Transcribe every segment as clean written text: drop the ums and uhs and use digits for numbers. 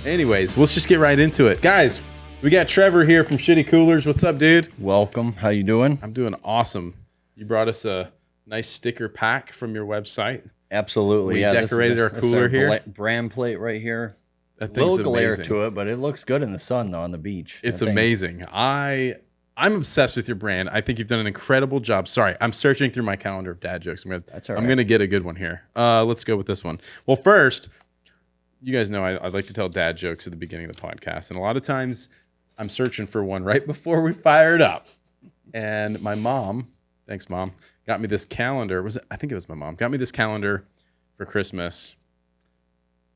Anyways, let's just get right into it. Guys, we got Trevor here from SHITI Coolers. What's up, dude? Welcome. How you doing? I'm doing awesome. You brought us a nice sticker pack from your website. Absolutely. We decorated our cooler here. Brand plate right here. That A thing's little glare amazing. to it, but it looks good in the sun though on the beach. It's amazing. I'm obsessed with your brand. I think you've done an incredible job. Sorry, I'm searching through my calendar of dad jokes. That's all right. I'm gonna get a good one here. Let's go with this one. Well, first, you guys know I like to tell dad jokes at the beginning of the podcast, and a lot of times I'm searching for one right before we fire it up. And my mom, thanks mom, got me this calendar. I think it was my mom, got me this calendar for Christmas,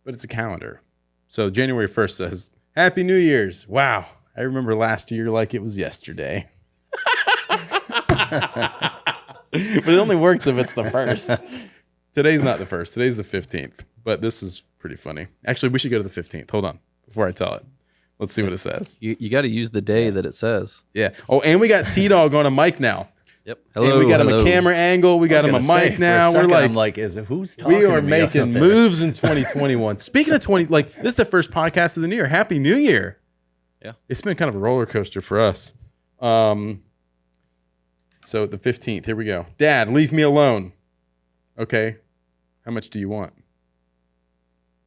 but it's a calendar. So January 1st says, Happy New Year's. Wow. I remember last year like it was yesterday. But it only works if it's the first. Today's not the first. Today's the 15th. But this is pretty funny. Actually, we should go to the 15th. Hold on before I tell it. Let's see what it says. You got to use the day that it says. Yeah. Oh, and we got T-Dog on a mic now. Yep. Hello. And we got him a camera angle. We got him a mic now. We're like, I'm like, who's talking? We are making moves in 2021. Speaking of this is the first podcast of the new year. Happy New Year. Yeah. It's been kind of a roller coaster for us. So the 15th, here we go. Dad, leave me alone. Okay. How much do you want?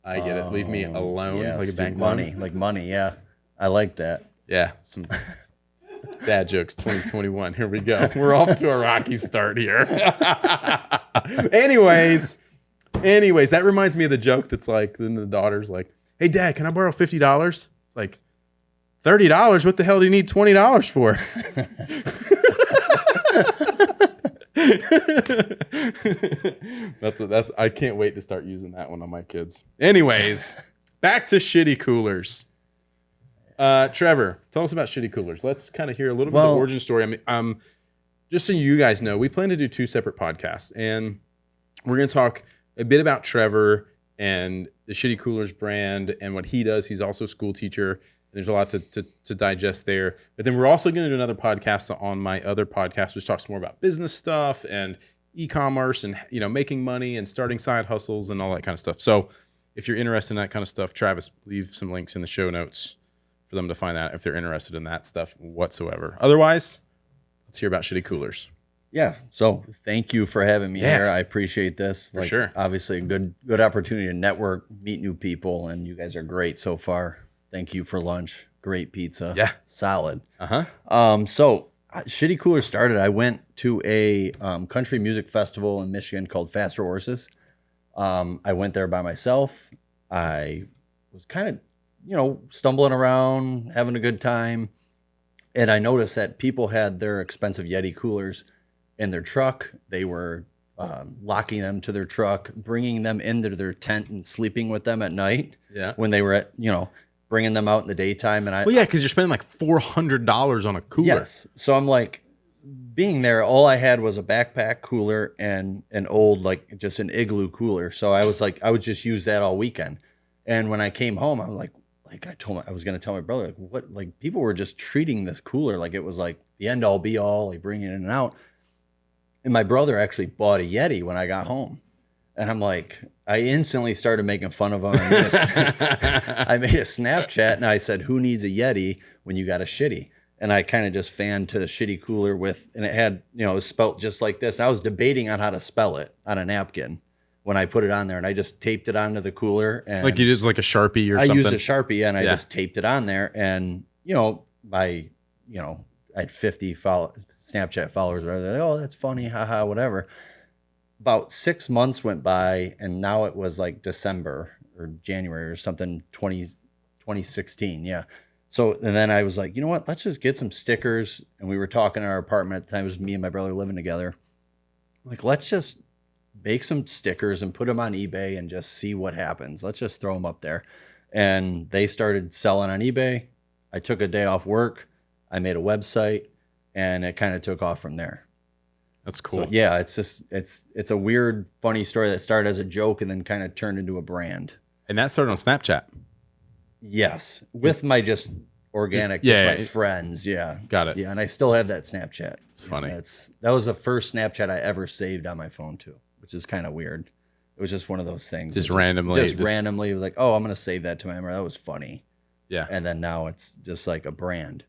I get it. Leave me alone. Yeah, like a bank money. loan. Like money. Yeah. I like that. Yeah. Some dad jokes 2021. Here we go. We're off to a rocky start here. Anyways, that reminds me of the joke that's like, then the daughter's like, hey, Dad, can I borrow $50? It's like, $30? What the hell do you need $20 for? That's I can't wait to start using that one on my kids. Anyways, back to SHITI Coolers. Trevor, tell us about SHITI Coolers. Let's kind of hear a little bit of the origin story. I mean, just so you guys know, we plan to do 2 separate podcasts, and we're going to talk a bit about Trevor and the SHITI Coolers brand and what he does. He's also a school teacher. There's a lot to digest there. But then we're also going to do another podcast on my other podcast, which talks more about business stuff and e-commerce and, making money and starting side hustles and all that kind of stuff. So if you're interested in that kind of stuff, Travis, leave some links in the show notes for them to find that if they're interested in that stuff whatsoever. Otherwise, let's hear about SHITI Coolers. Yeah. So thank you for having me here. I appreciate this. For sure. Obviously a good opportunity to network, meet new people, and you guys are great so far. Thank you for lunch. Great pizza. Yeah. Solid. Uh-huh. So SHITI Coolers started. I went to a country music festival in Michigan called Faster Horses. I went there by myself. I was kind of, stumbling around, having a good time. And I noticed that people had their expensive Yeti coolers in their truck. They were locking them to their truck, bringing them into their tent and sleeping with them at night. Yeah. When they were at, bringing them out in the daytime. And because you're spending like $400 on a cooler. Yes. So I'm like, being there, all I had was a backpack cooler and an old, just an igloo cooler. So I was like, I would just use that all weekend. And when I came home, I'm like I was going to tell my brother, people were just treating this cooler like it was like the end all be all, like bringing it in and out. And my brother actually bought a Yeti when I got home. And I'm like, I instantly started making fun of him. I made a Snapchat and I said, who needs a Yeti when you got a SHITI? And I kind of just fanned to the SHITI cooler and it had, it was spelt just like this. And I was debating on how to spell it on a napkin when I put it on there. And I just taped it onto the cooler. And like you used like a Sharpie or something? I used a Sharpie and I just taped it on there. And, I had 50 Snapchat followers. Or they're like, oh, that's funny. Haha, whatever. About 6 months went by, and now it was like December or January or something, 2016. Yeah. So, and then I was like, you know what? Let's just get some stickers. And we were talking in our apartment at the time. It was me and my brother living together. Like, let's just make some stickers and put them on eBay and just see what happens. Let's just throw them up there. And they started selling on eBay. I took a day off work. I made a website, and it kind of took off from there. That's cool. So, yeah, it's a weird, funny story that started as a joke and then kind of turned into a brand. And that started on Snapchat. Yes, with my just organic, my friends. Yeah, got it. Yeah, and I still have that Snapchat. It's funny. That was the first Snapchat I ever saved on my phone too, which is kind of weird. It was just one of those things. Just randomly. Just randomly. It was like, oh, I'm going to save that to my memory. That was funny. Yeah. And then now it's just like a brand,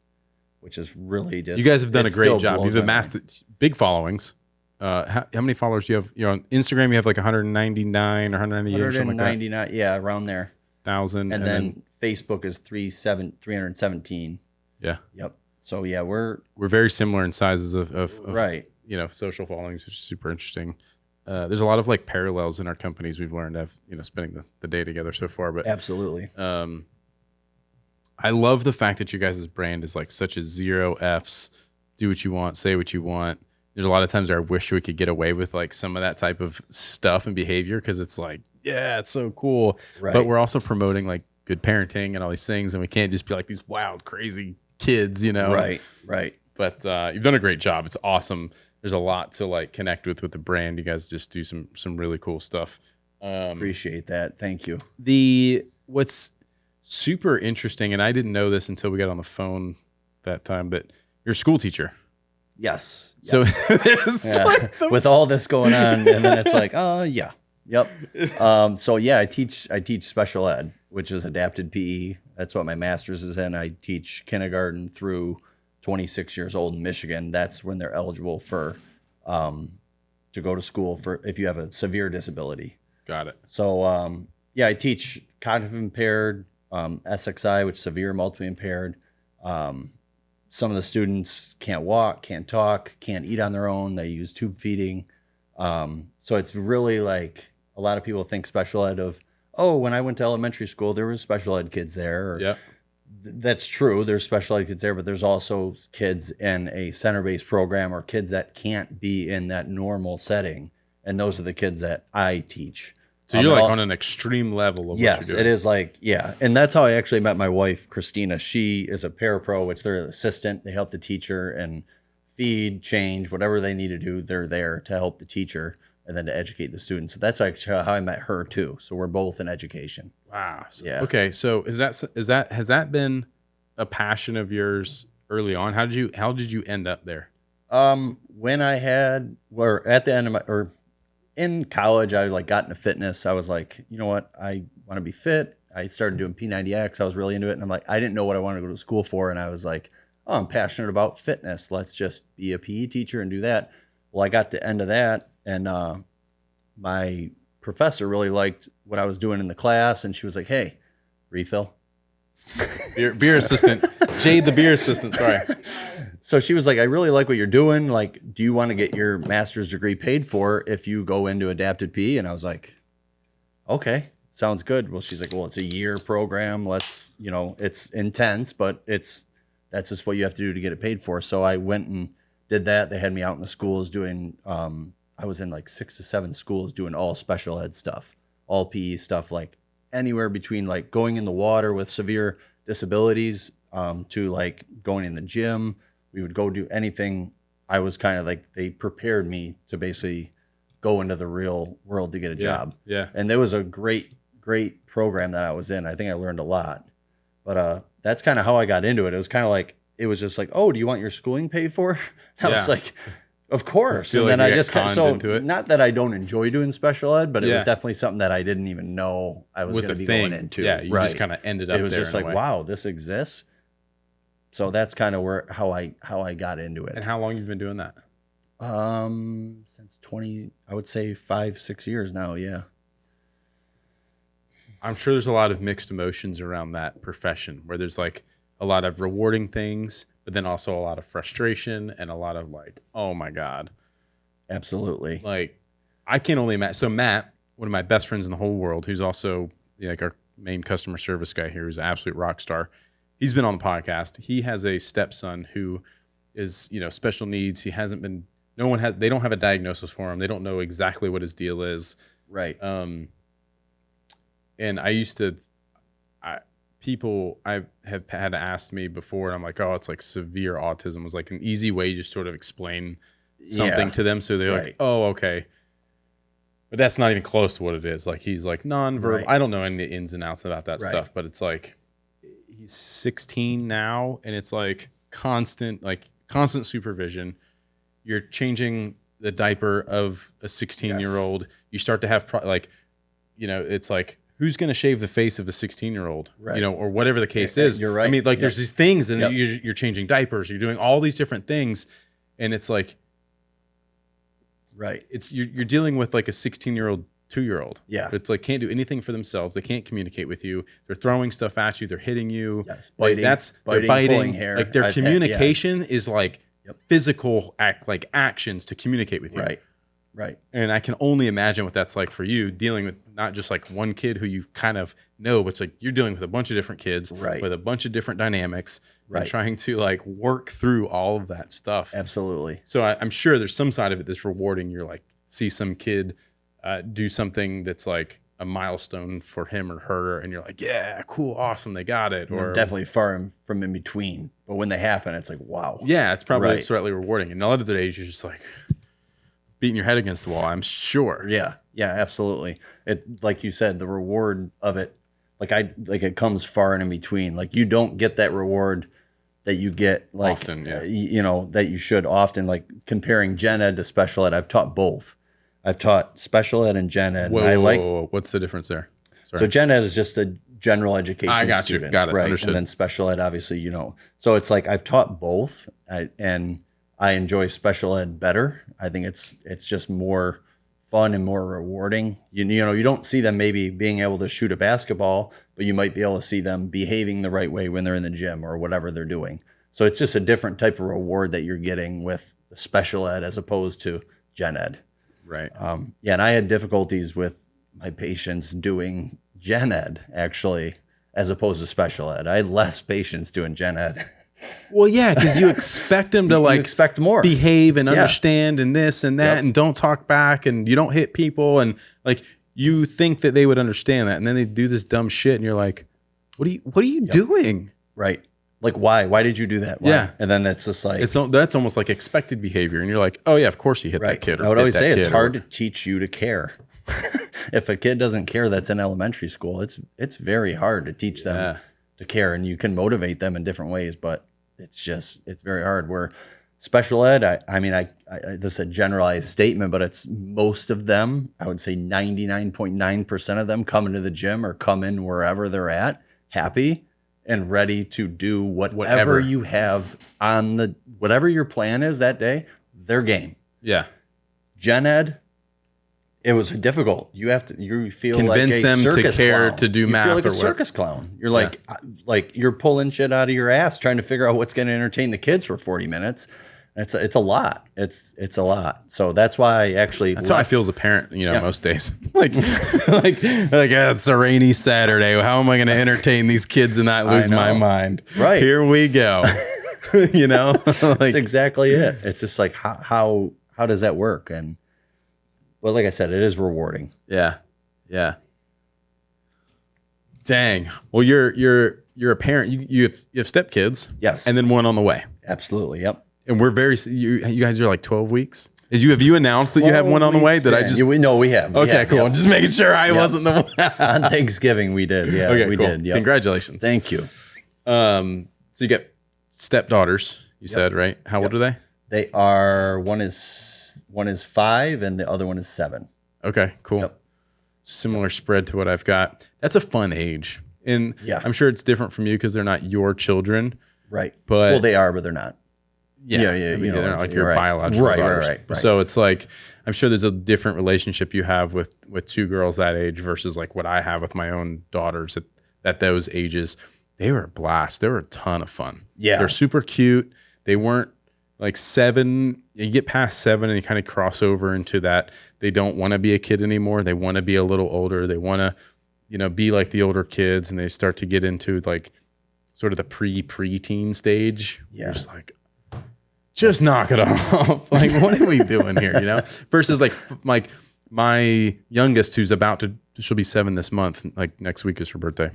which is really just. You guys have done a it great still job. blows You've my amassed big followings. How many followers do you have? You're on Instagram. You have like 199 or 198 or something like that. 199, yeah, around there. 1,000. And then Facebook is 317. Yeah. Yep. So yeah, we're very similar in sizes of right. You know, social followings, which is super interesting. There's a lot of like parallels in our companies we've learned of, you know, spending the day together so far. But absolutely. I love the fact that you guys' brand is like such a 0 Fs, do what you want, say what you want. There's a lot of times where I wish we could get away with like some of that type of stuff and behavior because it's like, yeah, it's so cool. Right. But we're also promoting like good parenting and all these things, and we can't just be like these wild, crazy kids, you know? Right. But you've done a great job. It's awesome. There's a lot to like connect with the brand. You guys just do some really cool stuff. Appreciate that. Thank you. What's super interesting, and I didn't know this until we got on the phone that time, but you're a school teacher. Yes. So it's Yeah. like With all this going on, and then it's like, yeah. Yep. So yeah, I teach special ed, which is adapted PE. That's what my master's is in. I teach kindergarten through 26 years old in Michigan. That's when they're eligible for to go to school for if you have a severe disability. Got it. So yeah, I teach cognitive impaired, SXI, which is severe multiply impaired. Some of the students can't walk, can't talk, can't eat on their own. They use tube feeding. So it's really like a lot of people think special ed of, oh, when I went to elementary school, there was special ed kids there. Yeah. That's true. There's special ed kids there, but there's also kids in a center-based program or kids that can't be in that normal setting. And those are the kids that I teach. So you're like on an extreme level of yes, what you're doing. it is like, yeah. And that's how I actually met my wife, Christina. She is a parapro, which they're an assistant. They help the teacher and feed, change, whatever they need to do. They're there to help the teacher and then to educate the students. So that's actually how I met her too. So we're both in education. Wow. So, Yeah. Okay. So has that been a passion of yours early on? How did you end up there? When I had, or at the end of or in college, I like got into fitness. I was like, you know what? I want to be fit. I started doing P90X. I was really into it. And I'm like, I didn't know what I wanted to go to school for. And I was like, oh, I'm passionate about fitness. Let's just be a PE teacher and do that. Well, I got to the end of that. And my professor really liked what I was doing in the class. And she was like, hey, refill. Beer assistant. Jade, the beer assistant. Sorry. So she was like, I really like what you're doing. Like, do you want to get your master's degree paid for if you go into adapted PE? And I was like, okay, sounds good. Well, she's like, well, it's a year program. Let's, you know, it's intense, but that's just what you have to do to get it paid for. So I went and did that. They had me out in the schools doing, I was in like 6 to 7 schools doing all special ed stuff, all PE stuff, like anywhere between like going in the water with severe disabilities to like going in the gym. We would go do anything. I was kind of like, they prepared me to basically go into the real world to get a job. Yeah. And there was a great program that I was in. I think I learned a lot. But that's kind of how I got into it. It was kind of like, it was just like, oh, do you want your schooling paid for? I was like, of course. And then I just kind of, so not that I don't enjoy doing special ed, but it was definitely something that I didn't even know I was going to be going into. Yeah, you just kind of ended up there. It was just like, wow, this exists. So that's kind of how I got into it. And how long you've been doing that? Since I would say 5-6 years now. Yeah. I'm sure there's a lot of mixed emotions around that profession where there's like a lot of rewarding things, but then also a lot of frustration and a lot of like, oh my God. Absolutely. Like I can only imagine. So Matt, one of my best friends in the whole world, who's also like our main customer service guy here, who's an absolute rock star. He's been on the podcast. He has a stepson who is, you know, special needs. He hasn't been, they don't have a diagnosis for him. They don't know exactly what his deal is. Right. And people I have had to ask me before, and I'm like, oh, it's like severe autism was like an easy way to just sort of explain something to them. So they're like, oh, okay. But that's not even close to what it is. Like he's like nonverbal. Right. I don't know any ins and outs about that stuff, but it's like, he's 16 now, and it's like constant supervision. You're changing the diaper of a 16-year-old. You start to have it's like, who's going to shave the face of a 16-year-old, Right. or whatever the case is. You're right. I mean, like there's these things and Yep. you're changing diapers, you're doing all these different things. And it's like, Right. you're dealing with like a 16-year-old, 2-year-old. Yeah. It's like, can't do anything for themselves. They can't communicate with you. They're throwing stuff at you. They're hitting you. Yes. Like, Biting, they're biting. pulling hair. Like their communication is like Yep. physical like actions to communicate with you. Right. Right. And I can only imagine what that's like for you, dealing with not just like one kid who you kind of know, but it's like you're dealing with a bunch of different kids Right. with a bunch of different dynamics and Right. trying to like work through all of that stuff. Absolutely. So I'm sure there's some side of it that's rewarding. You're like, see some kid do something that's like a milestone for him or her, and you're like, yeah, cool, awesome, they got it. Or Or definitely far from in between. But when they happen, it's like, wow. yeah, it's probably Right. slightly rewarding. And a lot of the days you're just like beating your head against the wall, I'm sure. Yeah. Yeah, absolutely. It, like you said, the reward of it, like it comes far and in between. Like you don't get that reward that you get like Often, yeah. That you should often, like comparing gen ed to special ed. I've taught both. I've taught special ed and gen ed. Whoa, and I like whoa. What's the difference there? Sorry. so gen ed is just a general education. I got you. students, Got it. right? Understood. And then special ed, obviously, So it's like I've taught both, and I enjoy special ed better. I think it's just more fun and more rewarding. You don't see them maybe being able to shoot a basketball, but you might be able to see them behaving the right way when they're in the gym or whatever they're doing. So it's just a different type of reward that you're getting with the special ed as opposed to gen ed. Right. And I had difficulties with my patients doing gen ed actually, as opposed to special ed. I had less patience doing gen ed. Well, yeah, because you expect them to You like expect more. behave and Yeah. understand and this and that, Yep. and don't talk back, and you don't hit people, and like you think that they would understand that, and then they do this dumb shit, and you're like, what are you doing? Right. Like, why? Why did you do that? Why? Yeah. And then it's just like, That's almost like expected behavior, and you're like, oh yeah, of course you hit that right. kid. Or I would hit always that say it's kid, hard or- to teach you to care. If a kid doesn't care that's in elementary school, it's very hard to teach them Yeah. to care, and you can motivate them in different ways, but it's very hard. Where special ed, this is a generalized statement, but it's most of them, I would say 99.9% of them come into the gym or come in wherever they're at, happy and ready to do whatever you have on whatever your plan is that day, their game. Yeah. Gen ed, it was difficult. You feel Convince like a them to circus care clown. to do you math feel like or a whatever. circus clown. You're like you're pulling shit out of your ass trying to figure out what's going to entertain the kids for 40 minutes. It's a lot. It's a lot. So that's why I actually That's how I feel as a parent, most days. like it's a rainy Saturday. How am I going to entertain these kids and not lose my know. mind? Right. Here we go. That's exactly it. It's just like how does that work? And well, like I said, it is rewarding. Yeah. Yeah. Dang. Well, you're a parent. You have stepkids. Yes. And then one on the way. Absolutely. Yep. And we're you guys are like 12 weeks. Have you announced that you have one on the way? Did I just? We have. Okay, cool. Yep. I'm just making sure I wasn't the one. On Thanksgiving we did. Yeah. Okay, we cool. did. Yep. Congratulations. Thank you. So you get stepdaughters. You said, right? How old are they? They are one is 5 and the other one is 7. Okay, cool. Yep. Similar spread to what I've got. That's a fun age. And Yeah. I'm sure it's different from you because they're not your children. Right. But well, they are, but they're not. Yeah. Yeah, I mean, they're not like you're your right. biological Right, daughters. right. So it's like, I'm sure there's a different relationship you have with two girls that age versus like what I have with my own daughters at those ages. They were a blast. They were a ton of fun. Yeah. They're super cute. They weren't like 7. You get past 7 and you kind of cross over into that. They don't want to be a kid anymore. They want to be a little older. They want to, be like the older kids, and they start to get into like sort of the preteen stage. Yeah. You're just like, just knock it off. Like, what are we doing here? Versus like my youngest, who's she'll be 7 this month. Like next week is her birthday,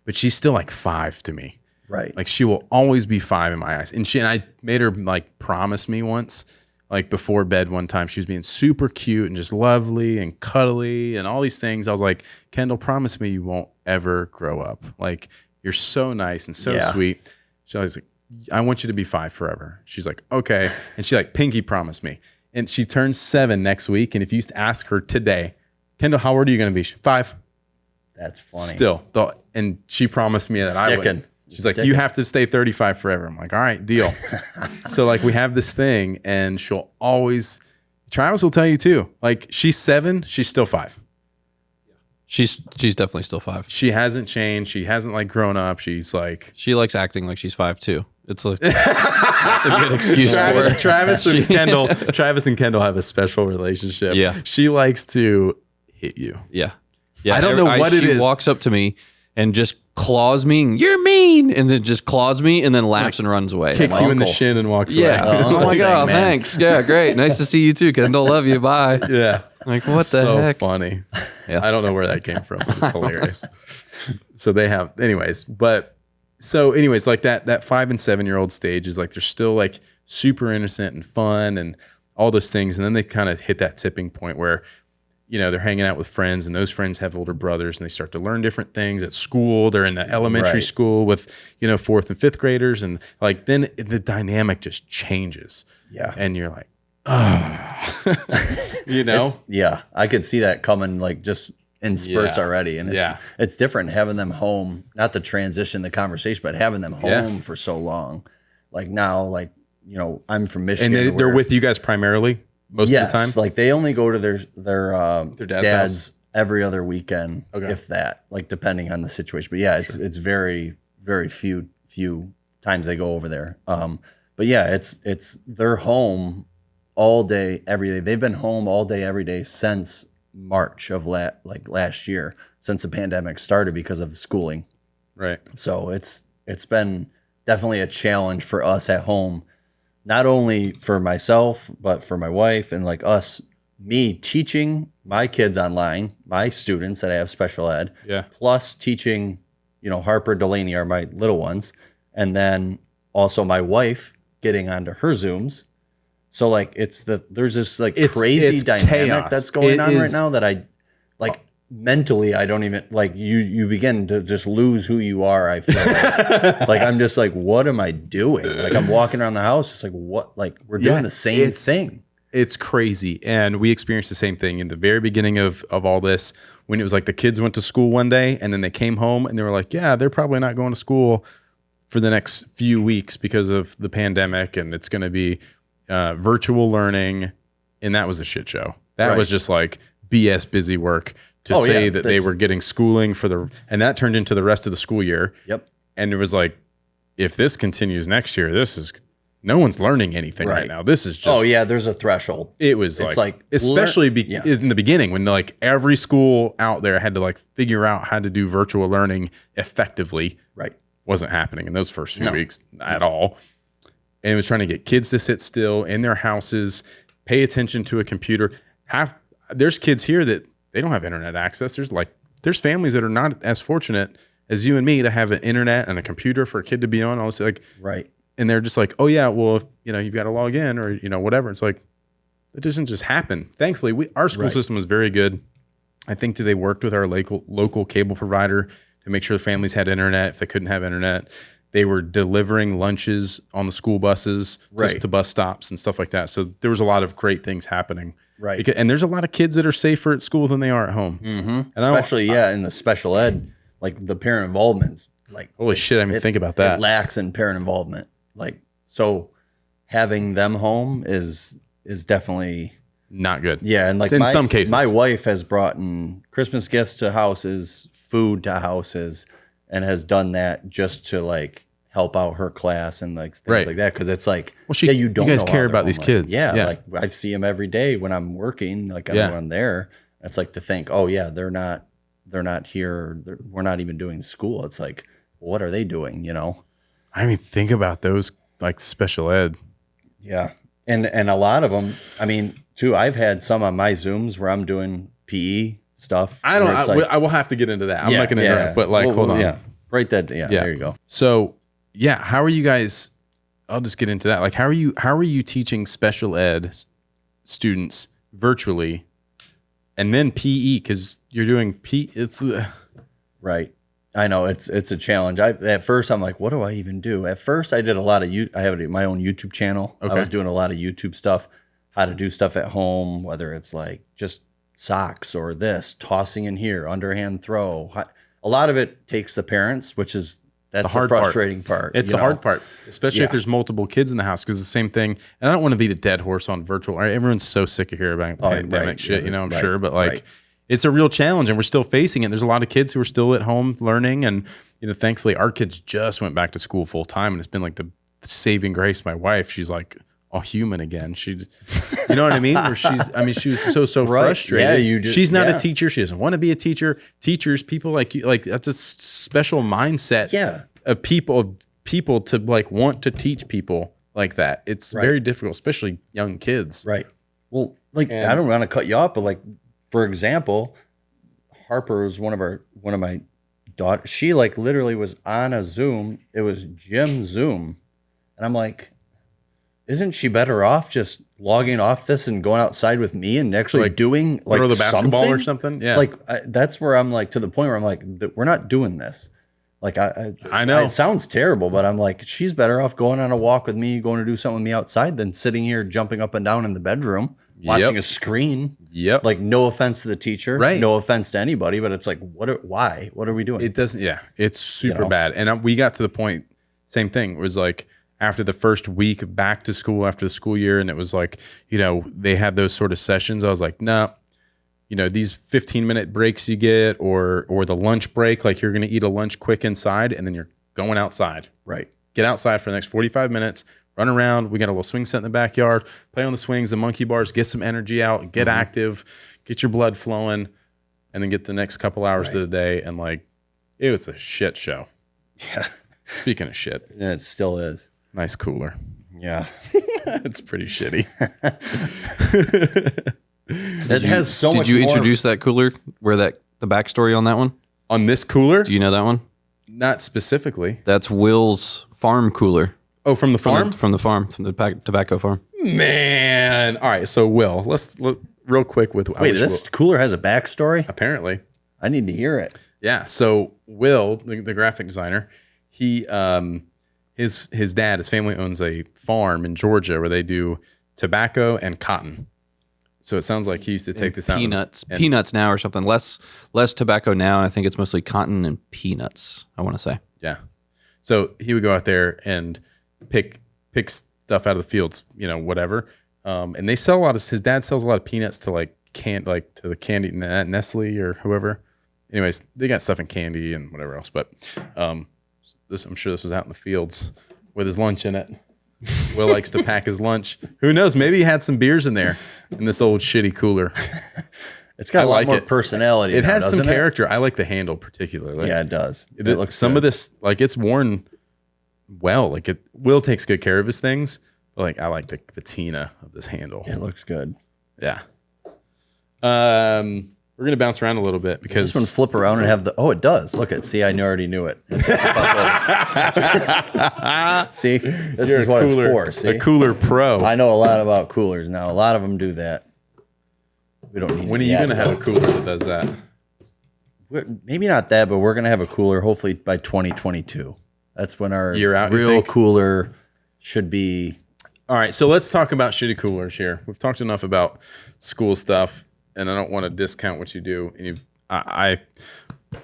but she's still like 5 to me. Right. Like she will always be 5 in my eyes. And I made her like promise me once, like before bed one time, she was being super cute and just lovely and cuddly and all these things. I was like, Kendall, promise me you won't ever grow up. Like you're so nice and so sweet. She was like, I want you to be 5 forever. She's like, okay. And she like pinky promised me. And she turns 7 next week. And if you used to ask her today, Kendall, how old are you going to be? 5. That's funny. Still, and she promised me that I would. She's like, you have to stay 35 forever. I'm like, all right, deal. So like we have this thing, and she'll always. Travis will tell you too. Like she's 7, she's still 5. She's definitely still 5. She hasn't changed. She hasn't like grown up. She's like she likes acting like she's 5 too. It's like that's a good excuse for her. Travis and Kendall have a special relationship. Yeah. She likes to hit you. Yeah. I don't know what it is. She walks up to me and just claws me. You're mean, and then just claws me, and then laughs and runs away. Kicks you in the shin and walks away. I'm like, oh, thanks. Yeah, great. Nice to see you too, Kendall. Love you. Bye. Yeah. Like, what the so heck? Funny. Yeah. I don't know where that came from. But it's hilarious. So they have, anyways, like that 5 and 7-year-old stage is like, they're still like super innocent and fun and all those things. And then they kind of hit that tipping point where, you know, they're hanging out with friends, and those friends have older brothers, and they start to learn different things at school. They're in the elementary school with, you know, 4th and 5th graders. And like, then the dynamic just changes. Yeah. And you're like, oh, you know? I could see that coming like just in spurts already. And it's different having them home, not the transition, the conversation, but having them home for so long. Like now, like, you know, I'm from Michigan. And they're with you guys primarily most of the time? Like they only go to their dad's every other weekend, Okay. if that, like depending on the situation. But yeah, it's very, very few times they go over there. But yeah, it's their home all day, every day. They've been home all day, every day since March of last year, since the pandemic started because of schooling. Right. So it's been definitely a challenge for us at home, not only for myself, but for my wife and like me teaching my kids online, my students that I have special ed, plus teaching, you know, Harper, Delaney are my little ones. And then also my wife getting onto her Zooms. So like there's this like crazy dynamic chaos. That's going on right now that I like mentally, I don't even like you begin to just lose who you are. I feel like I'm just like, what am I doing? Like I'm walking around the house. It's like, what, like we're doing the same thing. It's crazy. And we experienced the same thing in the very beginning of all this, when it was like the kids went to school one day and then they came home and they were like, yeah, they're probably not going to school for the next few weeks because of the pandemic. And it's going to be virtual learning. And that was a shit show. That was just like BS busy work to say that they were getting schooling and that turned into the rest of the school year. Yep. And it was like, if this continues next year, no one's learning anything right now. This is just. Oh yeah, there's a threshold. It was like especially in the beginning when like every school out there had to like figure out how to do virtual learning effectively. Right. Wasn't happening in those first few weeks at all. And it was trying to get kids to sit still in their houses, pay attention to a computer. There's kids here that they don't have internet access. There's families that are not as fortunate as you and me to have an internet and a computer for a kid to be on. Also, like and they're just like, oh yeah, well, you know, you've got to log in or you know whatever. It's like it doesn't just happen. Thankfully, our school system was very good. I think that they worked with our local cable provider to make sure the families had internet if they couldn't have internet. They were delivering lunches on the school buses to bus stops and stuff like that. So there was a lot of great things happening. Right. And there's a lot of kids that are safer at school than they are at home. Mm-hmm. And especially, in the special ed, like the parent involvement's like, holy shit, I didn't even think about that. It lacks in parent involvement. Like, so having them home is definitely not good. Yeah. And like in some cases, my wife has brought in Christmas gifts to houses, food to houses, and has done that just to like help out her class and like things like that. Cause it's like, you guys care about these kids. Like I see them every day when I'm working, like when I'm there. It's like to think, oh yeah, they're not here. We're not even doing school. It's like, what are they doing? You know? I mean, think about those like special ed. Yeah. And a lot of them, I mean, too, I've had some on my Zooms where I'm doing PE stuff. I will have to get into that. I'm not going to interrupt, but like, hold on. Yeah. Right. There you go. So yeah. How are you guys? I'll just get into that. Like, how are you teaching special ed students virtually and then PE? Cause you're doing PE. It's right. I know it's a challenge. At first I'm like, what do I even do? At first I did a lot of I have my own YouTube channel. Okay. I was doing a lot of YouTube stuff, how to do stuff at home, whether it's like just socks or this, tossing in here, underhand throw. A lot of it takes the parents, which is that's the frustrating part. It's the hard part, especially if there's multiple kids in the house, because the same thing. And I don't want to beat a dead horse on virtual. Everyone's so sick of hearing about pandemic shit, I'm sure, but like it's a real challenge, and we're still facing it. There's a lot of kids who are still at home learning, and thankfully our kids just went back to school full time, and it's been like the saving grace. My wife, she's like a human again. She, you know what I mean? Where she was so frustrated. Yeah, she's not a teacher. She doesn't want to be a teacher. Teachers, people like you, like that's a special mindset. Of people to like want to teach people like that. It's very difficult, especially young kids. Right. Well, like I don't want to cut you off, but like for example, Harper was one of my daughters. She like literally was on a Zoom. It was gym Zoom, and I'm like, isn't she better off just logging off this and going outside with me and actually like doing like throw the basketball or something? Yeah. Like that's where I'm like to the point where I'm like, we're not doing this. Like I know it sounds terrible, but I'm like, she's better off going on a walk with me, going to do something with me outside than sitting here jumping up and down in the bedroom, watching a screen. Like no offense to the teacher, no offense to anybody, but it's like, why? What are we doing? It doesn't. Yeah, it's super bad. And we got to the point. Same thing. It was like after the first week back to school after the school year, and it was like they had those sort of sessions. I was like, no. These 15-minute breaks you get or the lunch break, like you're going to eat a lunch quick inside and then you're going outside. Right. Get outside for the next 45 minutes, run around. We got a little swing set in the backyard, play on the swings, the monkey bars, get some energy out, get active, get your blood flowing, and then get the next couple hours of the day. And like, it was a shit show. Yeah. Speaking of shit. Yeah, it still is. Nice cooler. Yeah. It's pretty shitty. It has so much. Did you more. introduce that cooler? The backstory on that one? On this cooler? Do you know that one? Not specifically. That's Will's farm cooler. Oh, from the farm? From the farm, from the tobacco farm. Man. All right. So Will, let's look real quick with. Wait, this cooler has a backstory? Apparently. I need to hear it. Yeah. So Will, the graphic designer, he his dad, his family owns a farm in Georgia where they do tobacco and cotton. So it sounds like he used to take this out. Peanuts now or something. Less tobacco now. And I think it's mostly cotton and peanuts, I want to say. Yeah. So he would go out there and pick stuff out of the fields, whatever. And they sell his dad sells a lot of peanuts to to the candy, Nestle or whoever. Anyways, they got stuff in candy and whatever else. But I'm sure this was out in the fields with his lunch in it. Will likes to pack his lunch. Who knows? Maybe he had some beers in there in this old shitty cooler. It's got a lot more personality. It has some character. I like the handle particularly. Yeah, it does. It looks some good. Of this, like it's worn well. Like Will takes good care of his things. But like I like the patina of this handle. It looks good. Yeah. We're gonna bounce around a little bit because this one flip around and have it does. Look at see, I already knew it. See, this is what it's for. See, a cooler pro. I know a lot about coolers now. A lot of them do that. We don't need. When are you gonna have a cooler that does that? Maybe not that, but we're gonna have a cooler hopefully by 2022. That's when our real cooler should be. All right, so let's talk about shitty coolers here. We've talked enough about school stuff. And I don't want to discount what you do. And I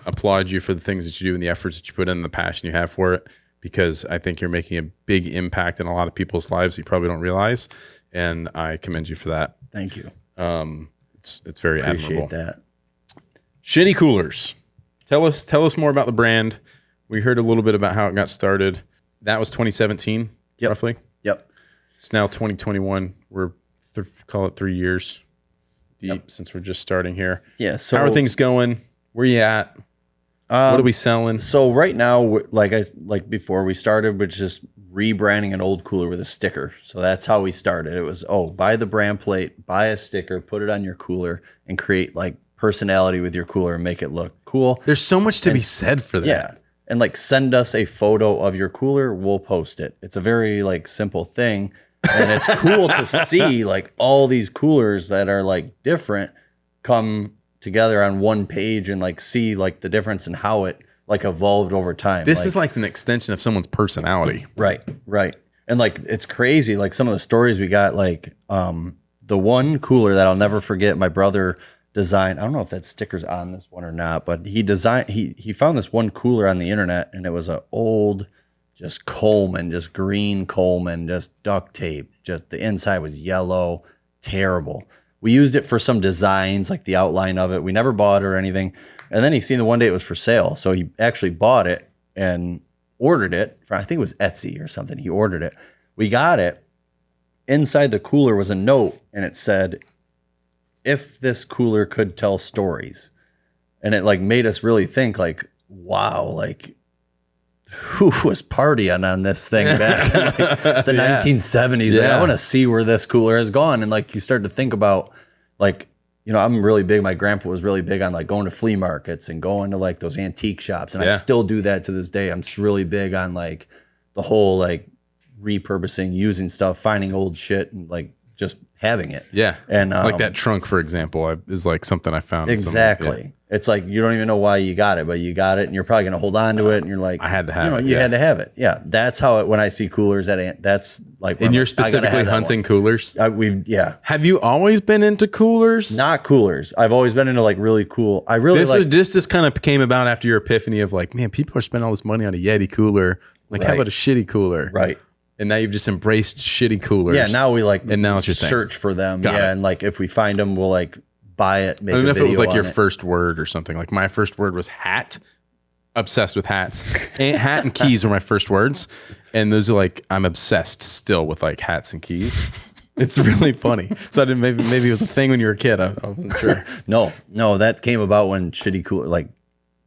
applaud you for the things that you do and the efforts that you put in, the passion you have for it, because I think you're making a big impact in a lot of people's lives that you probably don't realize. And I commend you for that. Thank you. It's very admirable. Appreciate that. Shitty Coolers. Tell us more about the brand. We heard a little bit about how it got started. That was 2017, roughly. Yep. It's now 2021. We're call it 3 years. Deep since we're just starting here. Yeah. So how are things going? Where you at? What are we selling? So right now, like before we started, we're just rebranding an old cooler with a sticker. So that's how we started. It was buy the brand plate, buy a sticker, put it on your cooler, and create like personality with your cooler and make it look cool. There's so much to be said for that. Yeah. And like send us a photo of your cooler, we'll post it. It's a very like simple thing. And it's cool to see like all these coolers that are like different come together on one page and like see like the difference in how it like evolved over time. This is like an extension of someone's personality. Right. And like it's crazy. Like some of the stories we got, like the one cooler that I'll never forget, my brother design. I don't know if that sticker's on this one or not, but he found this one cooler on the internet, and it was an old, just Coleman, just green Coleman, just duct tape. Just the inside was yellow, terrible. We used it for some designs, like the outline of it. We never bought it or anything. And then he seen the one day it was for sale, so he actually bought it and ordered it for, I think it was Etsy or something. He ordered it. We got it. Inside the cooler was a note, and it said, if this cooler could tell stories. And it like made us really think like, wow, like who was partying on this thing back in like the 1970s? Like, I want to see where this cooler has gone. And like you start to think about like, you know, I'm really big. My grandpa was really big on like going to flea markets and going to like those antique shops. And I still do that to this day. I'm really big on like the whole like repurposing, using stuff, finding old shit and like just having it. Yeah. And like that trunk, for example, is like something I found. Exactly. It's like you don't even know why you got it, but you got it and you're probably going to hold on to it. And you're like, I had to have it. You had to have it. Yeah. That's how it, when I see coolers, that's like. And you're specifically hunting coolers? Yeah. Have you always been into coolers? Not coolers. I've always been into like really cool. This kind of came about after your epiphany of like, man, people are spending all this money on a Yeti cooler. Like, how about a shitty cooler? Right. And now you've just embraced shitty coolers. Yeah, now we like, and now it's your thing. Search for them. And like if we find them, we'll like buy it. Make I don't know if it was like your first word or something. Like my first word was hat. Obsessed with hats. Hat and keys were my first words. And those are like, I'm obsessed still with like hats and keys. It's really funny. So I didn't, maybe it was a thing when you were a kid. I wasn't sure. No, that came about when shitty cooler, like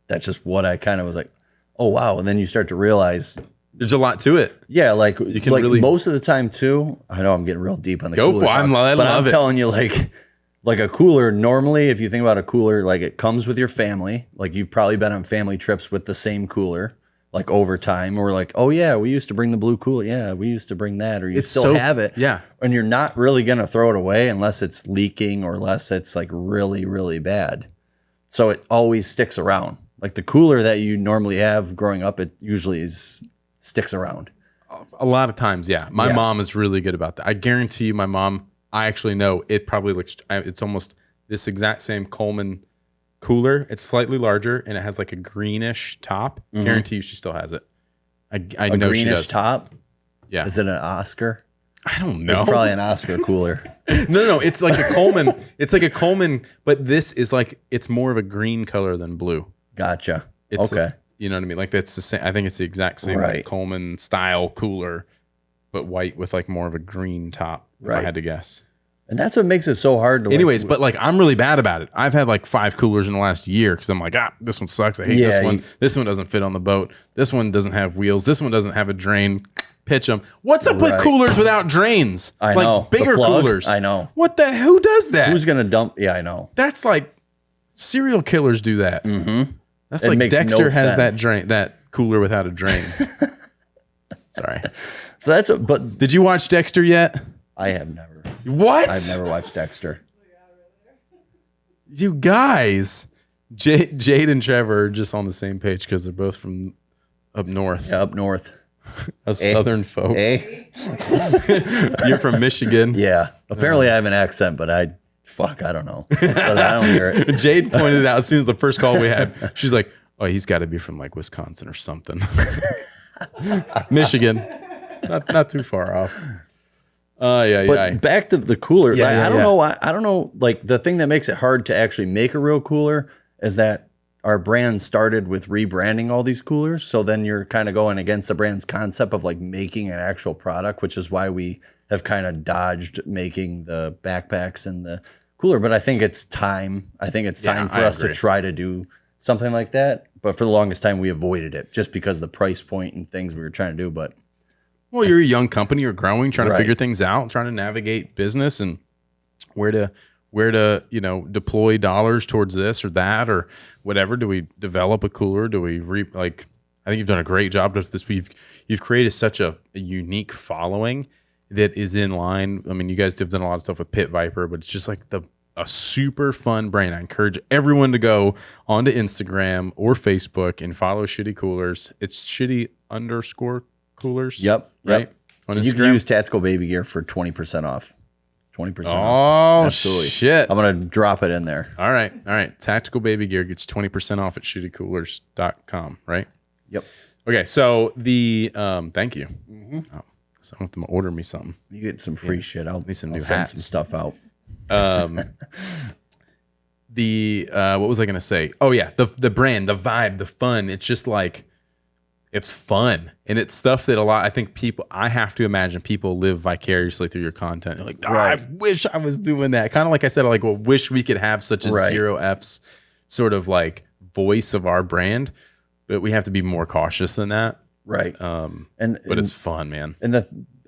that's just what I kind of was like, oh wow. And then you start to realize there's a lot to it. Yeah, like you can really, most of the time too. I know I'm getting real deep on the cooler. I love it. I'm telling you, like a cooler. Normally, if you think about a cooler, like it comes with your family. Like you've probably been on family trips with the same cooler, like over time. Or like, oh yeah, we used to bring the blue cooler. Yeah, we used to bring that. Or you still have it. Yeah, and you're not really gonna throw it away unless it's leaking or unless it's like really, really bad. So it always sticks around. Like the cooler that you normally have growing up, it usually sticks around. A lot of times, yeah. My mom is really good about that. I guarantee you my mom, I actually know it probably looks, it's almost this exact same Coleman cooler. It's slightly larger and it has like a greenish top. Guarantee you she still has it. I know she does. Greenish top? Yeah. Is it an Oscar? I don't know. It's probably an Oscar cooler. No. It's like a Coleman. It's like a Coleman, but this is like, it's more of a green color than blue. Gotcha. It's okay. You know what I mean? Like that's the same. I think it's the exact same like Coleman style cooler, but white with like more of a green top. If I had to guess. And that's what makes it so hard to. Anyways, but like I'm really bad about it. I've had like 5 coolers in the last year because I'm like, this one sucks. I hate this one. This one doesn't fit on the boat. This one doesn't have wheels. This one doesn't have a drain. Pitch them. What's up with coolers without drains? I know. Like bigger coolers. I know. Who does that? Who's gonna dump? Yeah, I know. That's like serial killers do that. Mm-hmm. That's like Dexter has that cooler without a drain. Sorry. So but did you watch Dexter yet? I have never. What? I've never watched Dexter. You guys, Jade and Trevor are just on the same page because they're both from up north. Yeah, up north. Southern folk. You're from Michigan. Yeah. Apparently I have an accent, but I don't know. I don't hear it. Jade pointed out as soon as the first call we had, she's like, oh, he's got to be from like Wisconsin or something. Michigan. Not too far off. But back to the cooler. I don't know why. I don't know. Like the thing that makes it hard to actually make a real cooler is that our brand started with rebranding all these coolers. So then you're kind of going against the brand's concept of like making an actual product, which is why we have kind of dodged making the backpacks and the cooler. But I think it's time. I think it's time for us to try to do something like that. But for the longest time, we avoided it just because of the price point and things we were trying to do. But well, you're a young company, you're growing, trying to figure things out, trying to navigate business and where to deploy dollars towards this or that or whatever. Do we develop a cooler? Do we I think you've done a great job with this. You've created such a unique following that is in line. I mean, you guys have done a lot of stuff with Pit Viper, but it's just like a super fun brand. I encourage everyone to go onto Instagram or Facebook and follow SHITI Coolers. It's SHITI_coolers. Yep. Right? On Instagram. You can use Tactical Baby Gear for 20% off. 20% Oh, off. Absolutely. shit. I'm going to drop it in there. All right. Tactical baby gear gets 20% off at shittycoolers.com, right? Yep. Okay, so the thank you. Oh, so I want them to order me something. You get some free shit. I'll Need some I'll new send hats. some stuff out. The what was I gonna say? Oh yeah, the brand, the vibe, the fun. It's just like it's fun, and it's stuff that I think I have to imagine people live vicariously through your content. They're like, Right. I wish I was doing that. Kind of like I said, like, well, wish we could have such a Right. zero F's sort of like voice of our brand, but we have to be more cautious than that. Right. But it's fun, man. And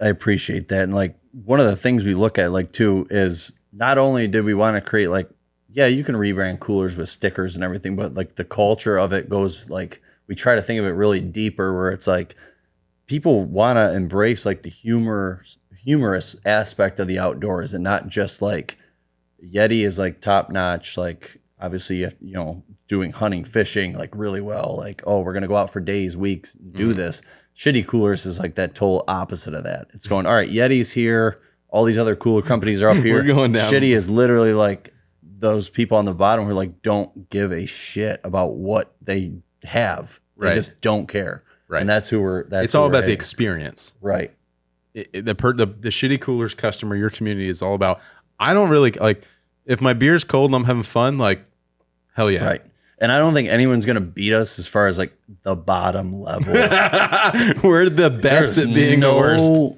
I appreciate that. And like one of the things we look at like too is not only did we want to create like, yeah, you can rebrand coolers with stickers and everything, but like the culture of it goes like, we try to think of it really deeper where it's like people want to embrace like the humorous aspect of the outdoors and not just like Yeti is like top notch. Like obviously, doing hunting, fishing like really well. Like, oh, we're going to go out for days, weeks, do this. Shitty Coolers is like that total opposite of that. It's going, all right, Yeti's here. All these other cooler companies are up here. We're going down. Shitty is literally like those people on the bottom who like don't give a shit about what they have. They Right. just don't care. Right. And that's It's all about the experience. Right. The Shitty Coolers customer, your community is all about. I don't really like if my beer's cold and I'm having fun. Like, hell yeah, Right. And I don't think anyone's going to beat us as far as like the bottom level. We're the best at being the worst.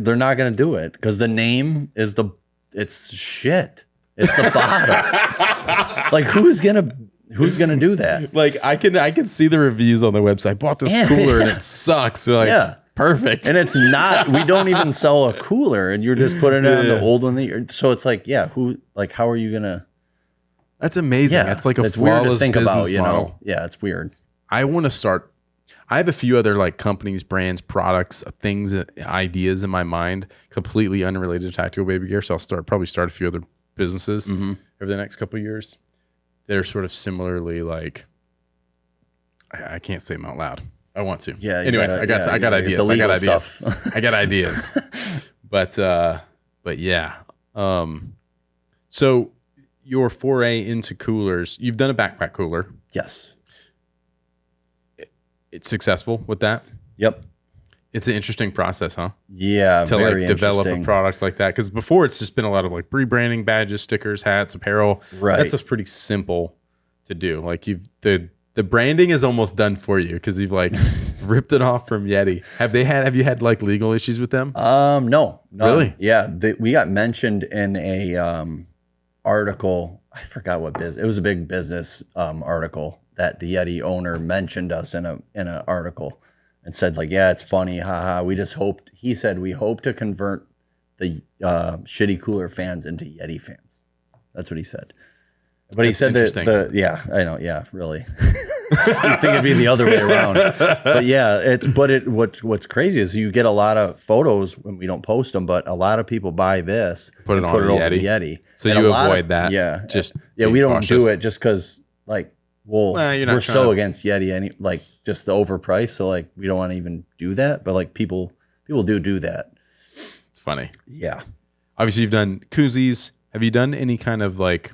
They're not going to do it because the name is it's shit. It's the bottom. Like who's gonna do that? Like I can see the reviews on the website. Bought this cooler and it sucks. They're like, Yeah. perfect. And it's not. We don't even sell a cooler, and you're just putting it on the old one. So it's like, yeah, how are you gonna? That's amazing. Yeah, That's like a it's weird to flawless think business about. model. Yeah, it's weird. I want to start. I have a few other like companies, brands, products, things, ideas in my mind, completely unrelated to tactical baby gear. So I'll probably start a few other businesses over the next couple of years. They're sort of similarly like. I can't say them out loud. I want to. Yeah. Anyways, I got ideas. I got ideas. I got ideas. But yeah. So your foray into coolers, you've done a backpack cooler. Yes. It's successful with that. Yep. It's an interesting process, huh? Yeah. To very like develop a interesting. product like that. Because before it's just been a lot of like rebranding, badges, stickers, hats, apparel. Right. That's just pretty simple to do. Like the branding is almost done for you because you've like ripped it off from Yeti. Have you had like legal issues with them? No. Really? Yeah. We got mentioned in a article. I forgot what business. It was a big business article that the Yeti owner mentioned us in an article and said like, yeah, it's funny. Haha. He said, we hope to convert the Shitty Cooler fans into Yeti fans. That's what he said. But he said that yeah, I know. Yeah, really. You'd think it'd be the other way around. But yeah, what's crazy is you get a lot of photos when we don't post them, but a lot of people buy this, Put it on over the the Yeti. Yeti. So And you a lot avoid of- that. Yeah. Just Yeah, being we don't cautious. do it just because like, well, you're not we're trying so to- against Yeti like just the overpriced. So like we don't want to even do that. But like people do that. It's funny. Yeah. Obviously, you've done koozies. Have you done any kind of like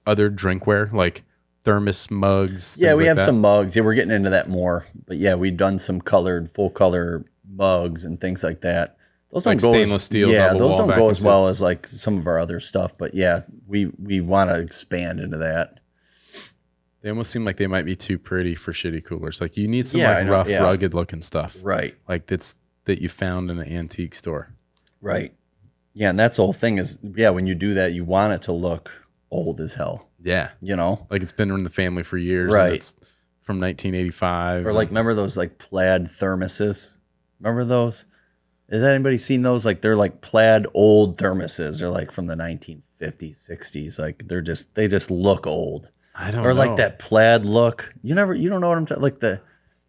other drinkware, like thermos mugs? Yeah, things we like have that? some mugs. Yeah, we're getting into that more. But yeah, we've done some full color mugs and things like that. Those Like don't go stainless steel Yeah, double those wall don't go vacuum as well as like some of our other stuff. But yeah, we want to expand into that. They almost seem like they might be too pretty for Shitty Coolers. Like you need some Yeah, I like know, rough, yeah. rugged looking stuff. Right. Like that you found in an antique store. Right. Yeah, and that's the whole thing is when you do that, you want it to look old as hell. Yeah. You know? Like it's been in the family for years. Right. And it's from 1985. Or like remember those like plaid thermoses? Remember those? Has anybody seen those? Like they're like plaid old thermoses. They're like from the 1950s, 60s. Like they just look old. I don't Or know. like that plaid look. You don't know what I'm talking like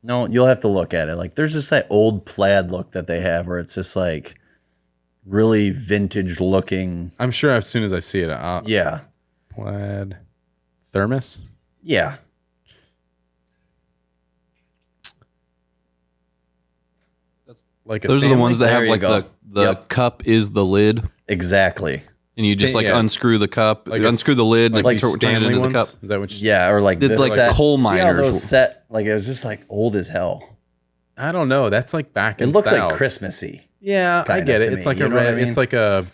no, you'll have to look at it. Like there's just that old plaid look that they have where it's just like really vintage looking. I'm sure as soon as I see it, Yeah. plaid thermos. Yeah. Like a Those are the Stanley? ones that There have you like go. the Yep. cup is the lid. Exactly. And you just yeah. unscrew the cup, Like unscrew the lid, and like turn it Stanley into the ones? cup. Is that what you, Yeah, or like Did this like set. coal See how miners. those set, like it was just like old as hell. I don't know. That's like back It in looks style. like Christmassy. Yeah, I kinda get it. to It's me. like You a know what red, I mean? it's like a,